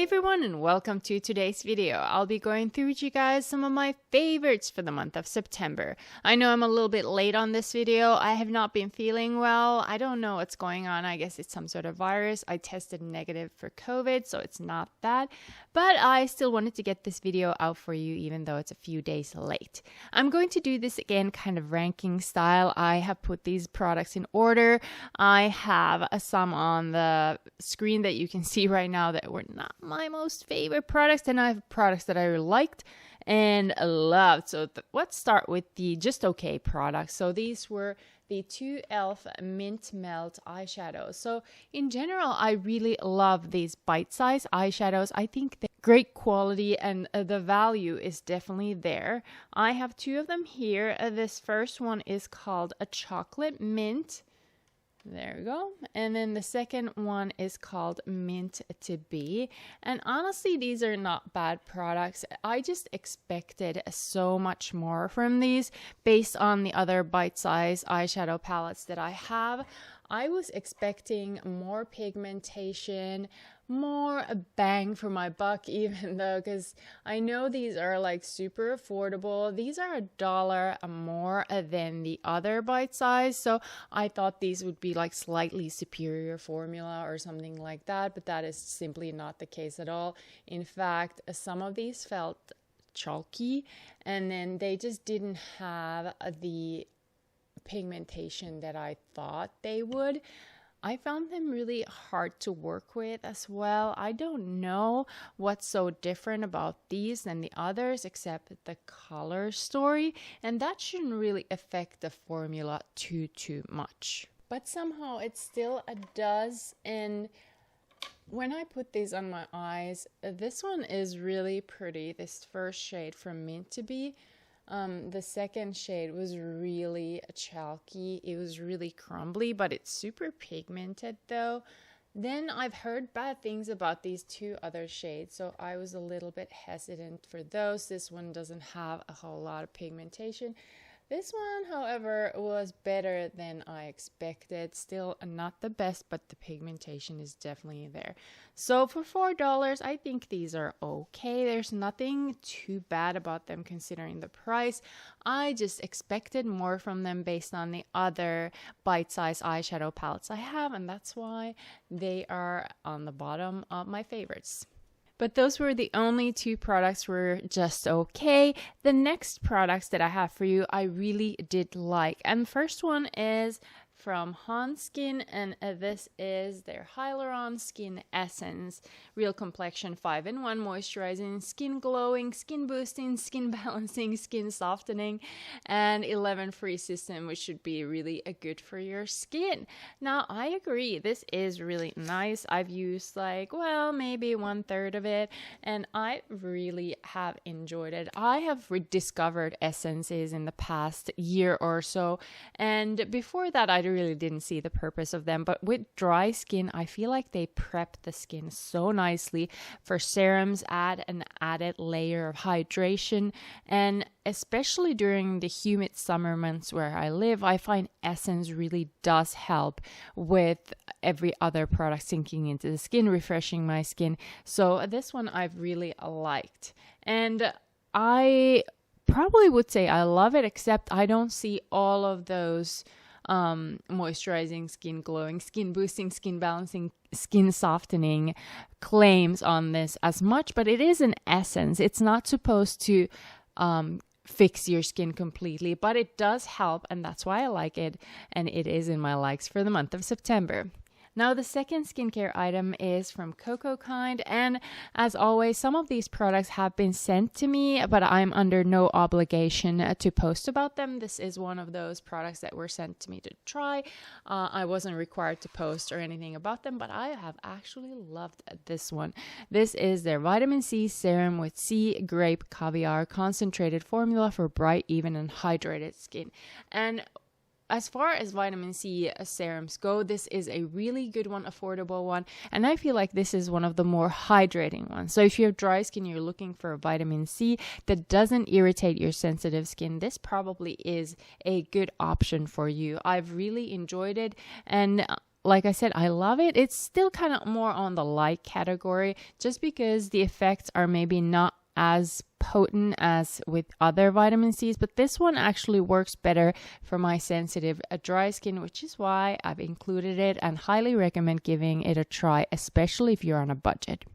everyone, and welcome to today's video. I'll be going through with you guys some of my favorites for the month of September. I know I'm a little bit late on this video. I have not been feeling well. I don't know what's going on. I guess it's some sort of virus. I tested negative for COVID, so it's not that. But I still wanted to get this video out for you even though it's a few days late. I'm going to do this again kind of ranking style. I have put these products in order. I have some on the screen that you can see right now that were not my most favorite products, and I have products that I liked and loved. So let's start with the just okay products. So these were the two e.l.f. Mint Melt eyeshadows. So in general, I really love these bite-sized eyeshadows. I think they're great quality and the value is definitely there. I have two of them here. This first one is called a chocolate mint. There we go. And then the second one is called Mint to Be. And honestly, these are not bad products. I just expected so much more from these based on the other bite-sized eyeshadow palettes that I have. I was expecting more pigmentation, more bang for my buck, even though, because I know these are like super affordable. These are $1 more than the other bite size, so I thought these would be like slightly superior formula or something like that, but that is simply not the case at all. In fact, some of these felt chalky, and then they just didn't have the pigmentation that I thought they would. I found them really hard to work with as well. I don't know what's so different about these than the others except the color story, and that shouldn't really affect the formula too much. But somehow it still does, and when I put these on my eyes, this one is really pretty, this first shade from Mint to Be. The second shade was really chalky. It was really crumbly, but it's super pigmented though. Then I've heard bad things about these two other shades, so I was a little bit hesitant for those. This one doesn't have a whole lot of pigmentation. This one, however, was better than I expected. Still not the best, but the pigmentation is definitely there. So for $4, I think these are okay. There's nothing too bad about them considering the price. I just expected more from them based on the other bite-sized eyeshadow palettes I have, and that's why they are on the bottom of my favorites. But those were the only two products were just okay. The next products that I have for you, I really did like. And the first one is from Hanskin, and this is their Hyaluron Skin Essence Real Complexion 5-in-1 Moisturizing, Skin Glowing, Skin Boosting, Skin Balancing, Skin Softening, and 11 free system, which should be really good for your skin. Now, I agree, this is really nice. I've used like, well, maybe 1/3 of it, and I really have enjoyed it. I have rediscovered essences in the past year or so, and before that, I really didn't see the purpose of them, but with dry skin I feel like they prep the skin so nicely for serums, add an added layer of hydration, and especially during the humid summer months where I live, I find essence really does help with every other product sinking into the skin, refreshing my skin. So this one I've really liked, and I probably would say I love it, except I don't see all of those moisturizing, skin glowing, skin boosting, skin balancing, skin softening claims on this as much, but it is an essence. It's not supposed to fix your skin completely, but it does help, and that's why I like it, and it is in my likes for the month of September. Now, the second skincare item is from Coco Kind, and as always, some of these products have been sent to me, but I'm under no obligation to post about them. This is one of those products that were sent to me to try. I wasn't required to post or anything about them, but I have actually loved this one. This is their Vitamin C Serum with Sea, Grape, Caviar concentrated formula for bright, even, and hydrated skin. And as far as vitamin C serums go, this is a really good one, affordable one, and I feel like this is one of the more hydrating ones. So if you have dry skin, you're looking for a vitamin C that doesn't irritate your sensitive skin, this probably is a good option for you. I've really enjoyed it, and like I said, I love it. It's still kind of more on the light category just because the effects are maybe not as potent as with other vitamin C's, but this one actually works better for my sensitive dry skin, which is why I've included it and highly recommend giving it a try, especially if you're on a budget.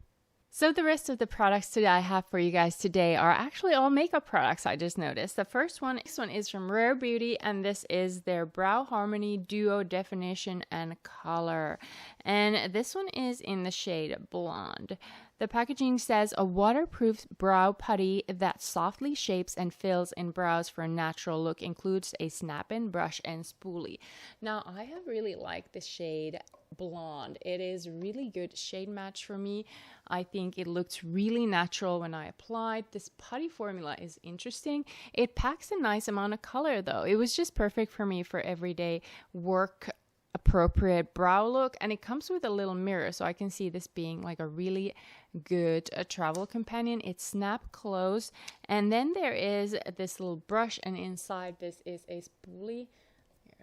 So the rest of the products that I have for you guys today are actually all makeup products, I just noticed. This one is from Rare Beauty, and this is their Brow Harmony Duo Definition and Color. And this one is in the shade Blonde. The packaging says a waterproof brow putty that softly shapes and fills in brows for a natural look, includes a snap-in brush and spoolie. Now, I have really liked the shade Blonde. It is really good shade match for me. I think it looks really natural when I applied. This putty formula is interesting. It packs a nice amount of color though. It was just perfect for me for everyday work appropriate brow look, and it comes with a little mirror, so I can see this being like a really good travel companion. It's snap close, and then there is this little brush, and inside this is a spoolie.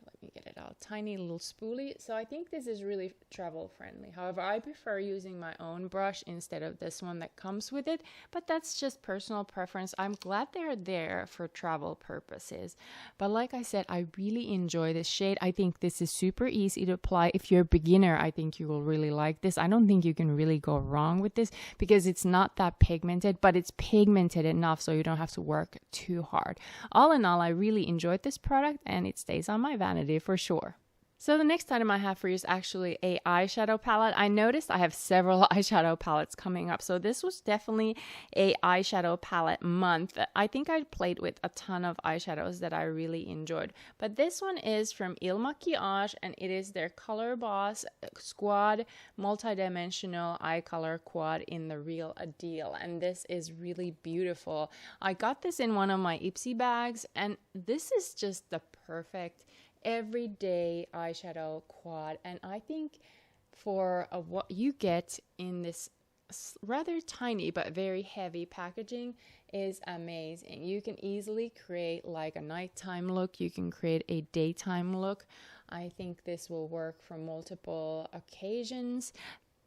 Let me get it out. Tiny little spoolie. So I think this is really travel friendly. However, I prefer using my own brush instead of this one that comes with it, but that's just personal preference. I'm glad they're there for travel purposes. But like I said, I really enjoy this shade. I think this is super easy to apply. If you're a beginner, I think you will really like this. I don't think you can really go wrong with this because it's not that pigmented, but it's pigmented enough so you don't have to work too hard. All in all, I really enjoyed this product and it stays on my vanity for sure. So the next item I have for you is actually a eyeshadow palette. I noticed I have several eyeshadow palettes coming up, so this was definitely a eyeshadow palette month. I think I played with a ton of eyeshadows that I really enjoyed, but this one is from Eel Machias, and it is their Color Boss Squad Multi-Dimensional Eye Color Quad in the Real Deal, and this is really beautiful. I got this in one of my Ipsy bags, and this is just the perfect everyday eyeshadow quad, and I think for what you get in this rather tiny but very heavy packaging is amazing. You can easily create like a nighttime look, you can create a daytime look. I think this will work for multiple occasions.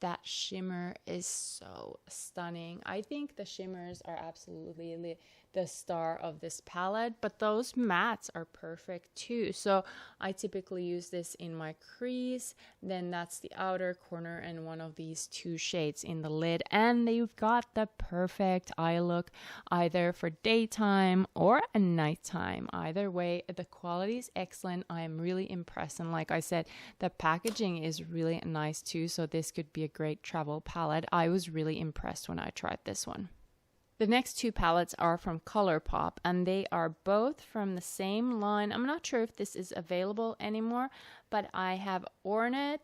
That shimmer is so stunning. I think the shimmers are absolutely the star of this palette, but those mattes are perfect too. So I typically use this in my crease, then that's the outer corner and one of these two shades in the lid, and you've got the perfect eye look either for daytime or a nighttime. Either way, the quality is excellent. I am really impressed, and like I said, the packaging is really nice too, so this could be a great travel palette. I was really impressed when I tried this one. The next two palettes are from Colourpop, and they are both from the same line. I'm not sure if this is available anymore, but I have Ornate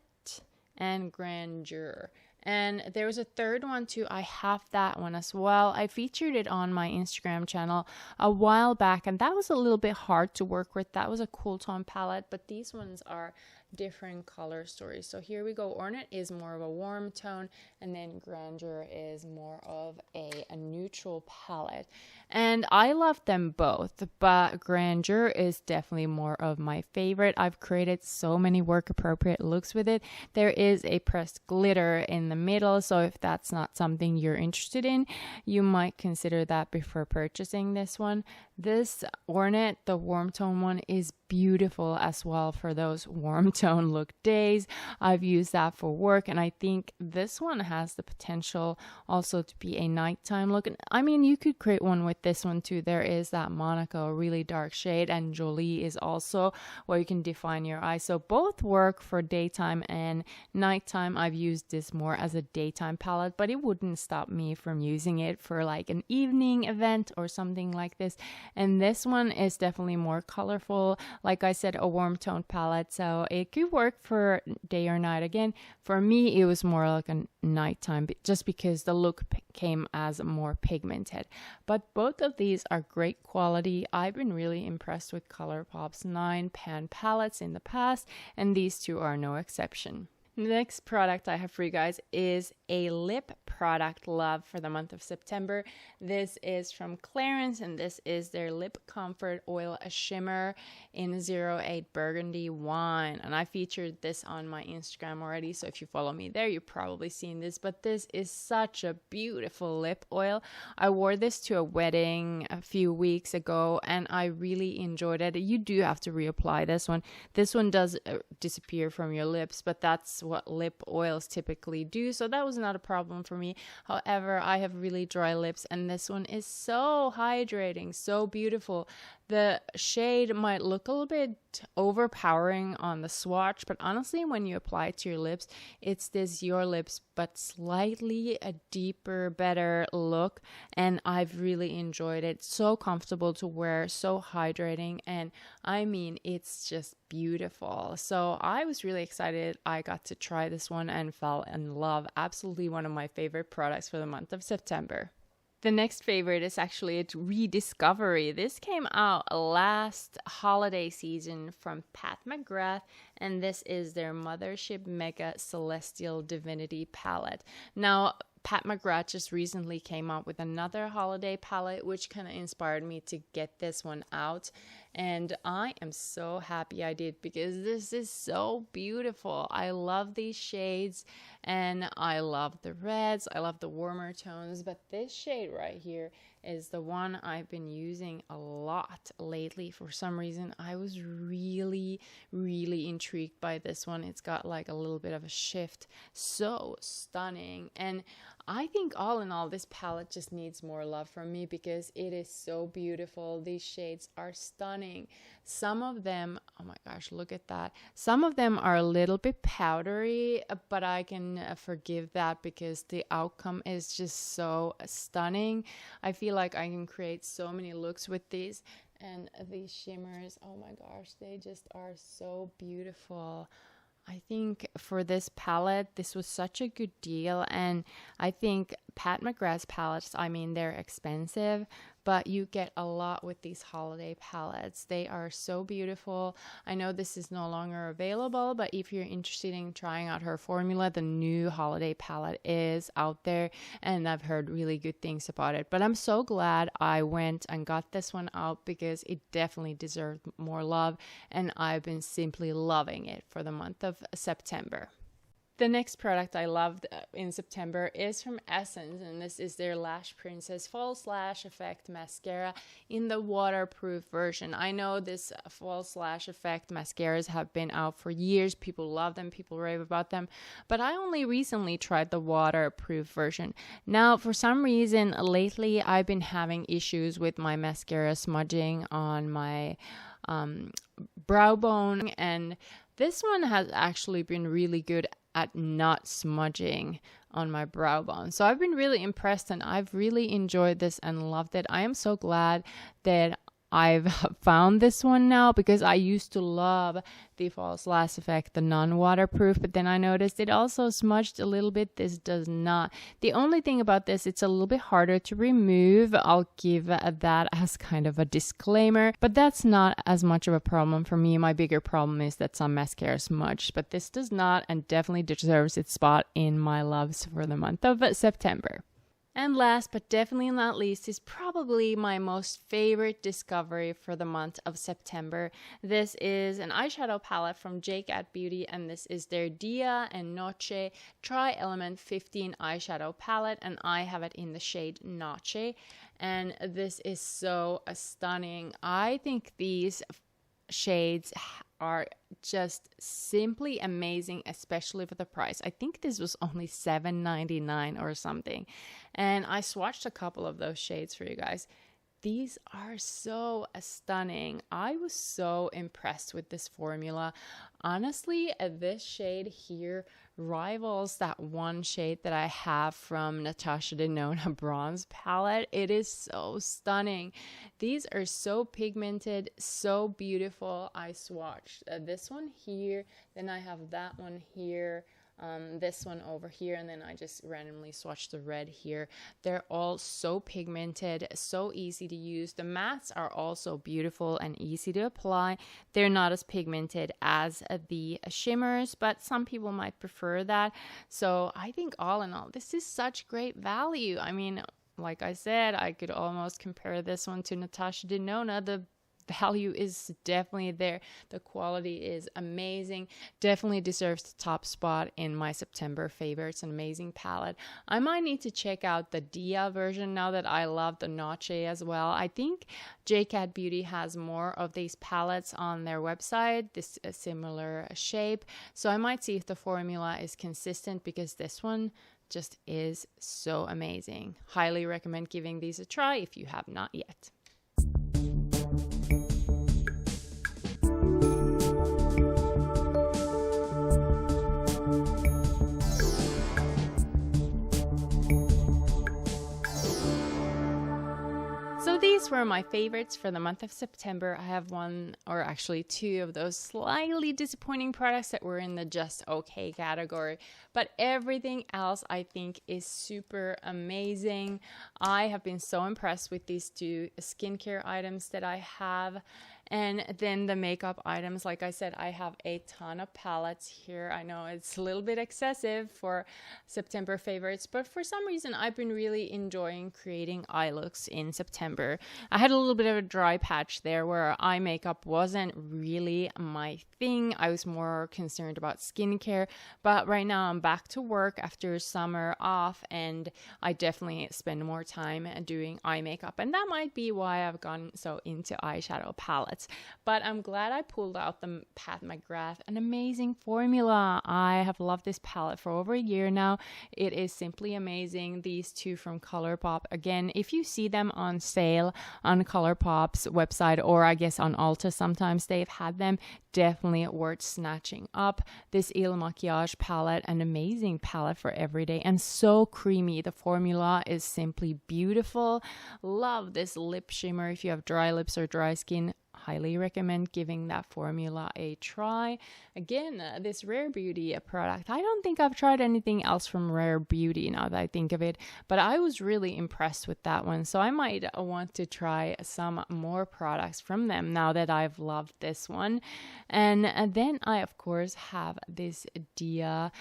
and Grandeur. And there was a third one too. I have that one as well. I featured it on my Instagram channel a while back, and that was a little bit hard to work with. That was a cool tone palette, but these ones are different color stories. So here we go. Ornate is more of a warm tone, and then Grandeur is more of a neutral palette. And I love them both, but Grandeur is definitely more of my favorite. I've created so many work appropriate looks with it. There is a pressed glitter in the middle, so if that's not something you're interested in, you might consider that before purchasing this one. This Ornate, the warm tone one, is beautiful as well for those warm tone look days. I've used that for work, and I think this one has the potential also to be a nighttime look. And I mean, you could create one with this one too. There is that Monaco really dark shade, and Jolie is also where you can define your eyes. So both work for daytime and nighttime. I've used this more as a daytime palette, but it wouldn't stop me from using it for like an evening event or something like this. And this one is definitely more colorful. Like I said, a warm tone palette, so it could work for day or night. Again, for me, it was more like a nighttime just because the look came as more pigmented. But both of these are great quality. I've been really impressed with Colourpop's 9 pan palettes in the past, and these two are no exception. The next product I have for you guys is a lip product love for the month of September. This is from Clarence, and this is their Lip Comfort Oil Shimmer in 08 Burgundy Wine. And I featured this on my Instagram already, so if you follow me there, you've probably seen this. But this is such a beautiful lip oil. I wore this to a wedding a few weeks ago, and I really enjoyed it. You do have to reapply this one. This one does disappear from your lips, but that's what lip oils typically do, so that was not a problem for me. However, I have really dry lips, and this one is so hydrating, so beautiful. The shade might look a little bit overpowering on the swatch, but honestly, when you apply it to your lips, it's this Your Lips, but slightly a deeper, better look, and I've really enjoyed it. So comfortable to wear, so hydrating, and I mean, it's just beautiful. So I was really excited. I got to try this one and fell in love. Absolutely one of my favorite products for the month of September. The next favorite is actually a rediscovery. This came out last holiday season from Pat McGrath, and this is their Mothership Mega Celestial Divinity palette. Now, Pat McGrath just recently came out with another holiday palette, which kind of inspired me to get this one out. And I am so happy I did, because this is so beautiful. I love these shades, and I love the reds. I love the warmer tones, but this shade right here is the one I've been using a lot lately. For some reason, I was really, really intrigued by this one. It's got like a little bit of a shift. So stunning. And I think all in all, this palette just needs more love from me, because it is so beautiful. These shades are stunning. Some of them, oh my gosh, look at that. Some of them are a little bit powdery, but I can forgive that, because the outcome is just so stunning. I feel like I can create so many looks with these. And these shimmers, oh my gosh, they just are so beautiful. I think for this palette, this was such a good deal, and I think Pat McGrath's palettes, I mean, they're expensive, but you get a lot with these holiday palettes. They are so beautiful. I know this is no longer available, but if you're interested in trying out her formula, the new holiday palette is out there, and I've heard really good things about it. But I'm so glad I went and got this one out, because it definitely deserved more love, and I've been simply loving it for the month of September. The next product I loved in September is from Essence, and this is their Lash Princess False Lash Effect Mascara in the waterproof version. I know this False Lash Effect mascaras have been out for years. People love them, people rave about them, but I only recently tried the waterproof version. Now, for some reason, lately I've been having issues with my mascara smudging on my brow bone, and this one has actually been really good at not smudging on my brow bone. So I've been really impressed, and I've really enjoyed this and loved it. I am so glad that I've found this one now, because I used to love the False Lash Effect, the non-waterproof, but then I noticed it also smudged a little bit. This does not. The only thing about this, it's a little bit harder to remove. I'll give that as kind of a disclaimer, but that's not as much of a problem for me. My bigger problem is that some mascara smudged, but this does not, and definitely deserves its spot in my loves for the month of September. And last but definitely not least is probably my most favorite discovery for the month of September. This is an eyeshadow palette from Jake at Beauty, and this is their Dia and Noche Tri-Element 15 eyeshadow palette, and I have it in the shade Noche, and this is so stunning. I think these shades are just simply amazing, especially for the price. I think this was only $7.99 or something, and I swatched a couple of those shades for you guys. These are so stunning. I was so impressed with this formula. Honestly, this shade here rivals that one shade that I have from Natasha Denona Bronze palette. It is so stunning. These are so pigmented, so beautiful. I swatched this one here, then I have that one here. this one over here, and then I just randomly swatched the red here. They're all so pigmented, so easy to use. The mattes are also beautiful and easy to apply. They're not as pigmented as the shimmers, but some people might prefer that. So I think all in all, this is such great value. I mean, like I said, I could almost compare this one to Natasha Denona. The value is definitely there. The quality is amazing. Definitely deserves the top spot in my September favorites. An amazing palette. I might need to check out the Dia version now that I love the Noche as well. I think JCat Beauty has more of these palettes on their website, this similar shape. So I might see if the formula is consistent, because this one just is so amazing. Highly recommend giving these a try if you have not yet. So these were my favorites for the month of September. I have one, or actually two, of those slightly disappointing products that were in the just okay category. But everything else I think is super amazing. I have been so impressed with these two skincare items that I have. And then the makeup items, like I said, I have a ton of palettes here. I know it's a little bit excessive for September favorites, but for some reason I've been really enjoying creating eye looks in September. I had a little bit of a dry patch there where eye makeup wasn't really my thing. I was more concerned about skincare, but right now I'm back to work after summer off, and I definitely spend more time doing eye makeup, and that might be why I've gone so into eyeshadow palettes. But I'm glad I pulled out the Pat McGrath, an amazing formula. I have loved this palette for over a year now. It is simply amazing. These two from Colourpop, again, if you see them on sale on Colourpop's website, or I guess on Ulta sometimes they've had them, definitely worth snatching up. This Eel Machias Palette, an amazing palette for everyday, and so creamy. The formula is simply beautiful. Love this lip shimmer if you have dry lips or dry skin. Highly recommend giving that formula a try. Again, this Rare Beauty product, I don't think I've tried anything else from Rare Beauty now that I think of it, but I was really impressed with that one, so I might want to try some more products from them now that I've loved this one. And then I of course have this Dia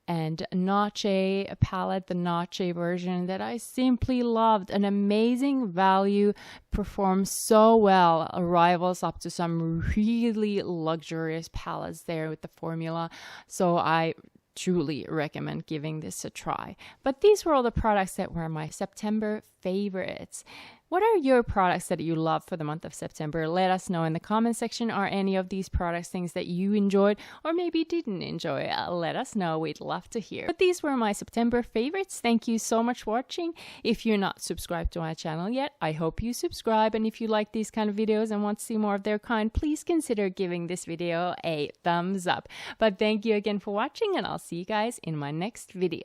and Noche palette, the Noche version, that I simply loved. An amazing value, performs so well, rivals up to some really luxurious palettes there with the formula. So I truly recommend giving this a try. But these were all the products that were my September favorites. What are your products that you love for the month of September? Let us know in the comment section. Are any of these products things that you enjoyed or maybe didn't enjoy? Let us know. We'd love to hear. But these were my September favorites. Thank you so much for watching. If you're not subscribed to my channel yet, I hope you subscribe. And if you like these kind of videos and want to see more of their kind, please consider giving this video a thumbs up. But thank you again for watching, and I'll see you guys in my next video.